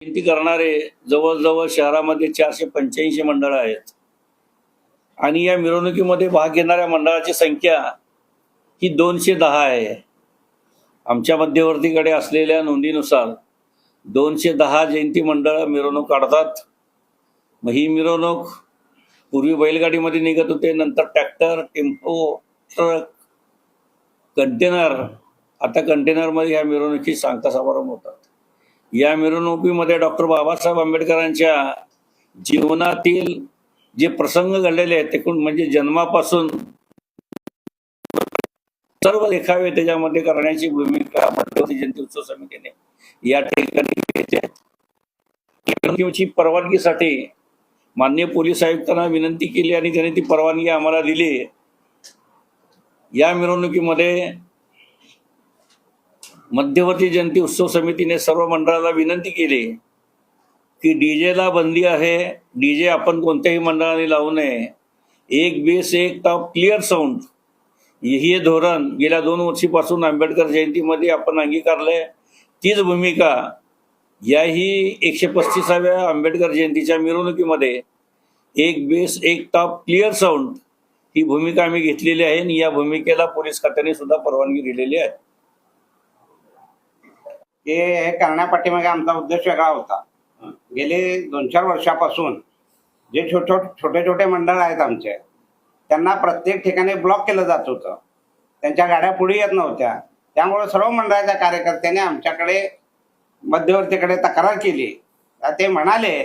विनंती करणारे जवळजवळ शहरामध्ये 485 मंडळ आहेत आणि या मिरवणुकीमध्ये भाग घेणाऱ्या मंडळाची संख्या ही 210 आहे. आमच्या मध्यवर्तीकडे असलेल्या नोंदीनुसार 210 जयंती मंडळ मिरवणूक काढतात. मग ही मिरवणूक पूर्वी बैलगाडीमध्ये निघत होते, नंतर ट्रॅक्टर, टेम्पो, ट्रक, कंटेनर, आता कंटेनरमध्ये ह्या मिरवणुकी सांगता समारंभ होतात. या मिरवणुकीमध्ये डॉक्टर बाबासाहेब आंबेडकरांच्या जीवनातील जे प्रसंग घडलेले आहेत ते म्हणजे जन्मापासून सर्व देखावे त्याच्यामध्ये करण्याची भूमिका मध्यवर्ती जयंती उत्सव समितीने या ठिकाणी घेतली आहे. मिरवणुकीची परवानगीसाठी माननीय पोलीस आयुक्तांना विनंती केली आणि त्यांनी ती परवानगी आम्हाला दिली. या मिरवणुकीमध्ये मध्यवर्ती जयंती उत्सव समितीने सर्व मंडळाला विनंती केली की डीजेला बंदी आहे. डीजे आपण कोणत्याही मंडळाने लावू नये. एक बेस एक टॉप क्लिअर साऊंड हे धोरण गेल्या 2 वर्षीपासून आंबेडकर जयंतीमध्ये आपण अंगीकारलंय. तीच भूमिका याही 135व्या आंबेडकर जयंतीच्या मिरवणुकीमध्ये एक बेस एक टॉप क्लिअर साऊंड ही भूमिका आम्ही घेतलेली आहे आणि या भूमिकेला पोलीस खात्याने सुद्धा परवानगी दिलेली आहे. हे करण्यापाठीमागे आमचा उद्देश वेगळा होता. गेले 2-4 वर्षापासून जे छोटे छोटे मंडळ आहेत आमचे, त्यांना प्रत्येक ठिकाणी ब्लॉक केलं जात होतं. त्यांच्या गाड्या पुढे येत नव्हत्या. त्यामुळे सर्व मंडळाच्या कार्यकर्त्यांनी आमच्याकडे मध्यवर्तीकडे तक्रार केली. ते म्हणाले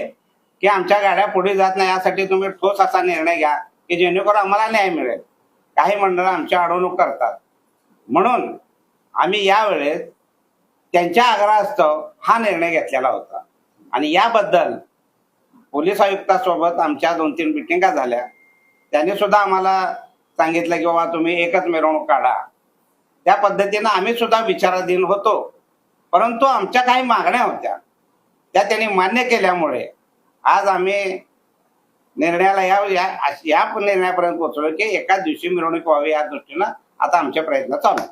की आमच्या गाड्या पुढे जात नाही, यासाठी तुम्ही ठोस असा निर्णय घ्या की जेणेकरून आम्हाला न्याय मिळेल. काही मंडळ आमच्या अडवणूक करतात, म्हणून आम्ही यावेळेस त्यांच्या आग्रहास्तव हा निर्णय घेतलेला होता. आणि याबद्दल पोलीस आयुक्तासोबत आमच्या 2-3 मिटिंगा झाल्या. त्यांनी सुद्धा आम्हाला सांगितलं की बाबा तुम्ही एकच मिरवणूक काढा. त्या पद्धतीनं आम्ही सुद्धा विचाराधीन होतो. परंतु आमच्या काही मागण्या होत्या त्या त्यांनी मान्य केल्यामुळे आज आम्ही निर्णयाला या निर्णयापर्यंत पोहोचलो की एकाच दिवशी मिरवणूक व्हावी या दृष्टीनं आता आमचे प्रयत्न चालू आहेत.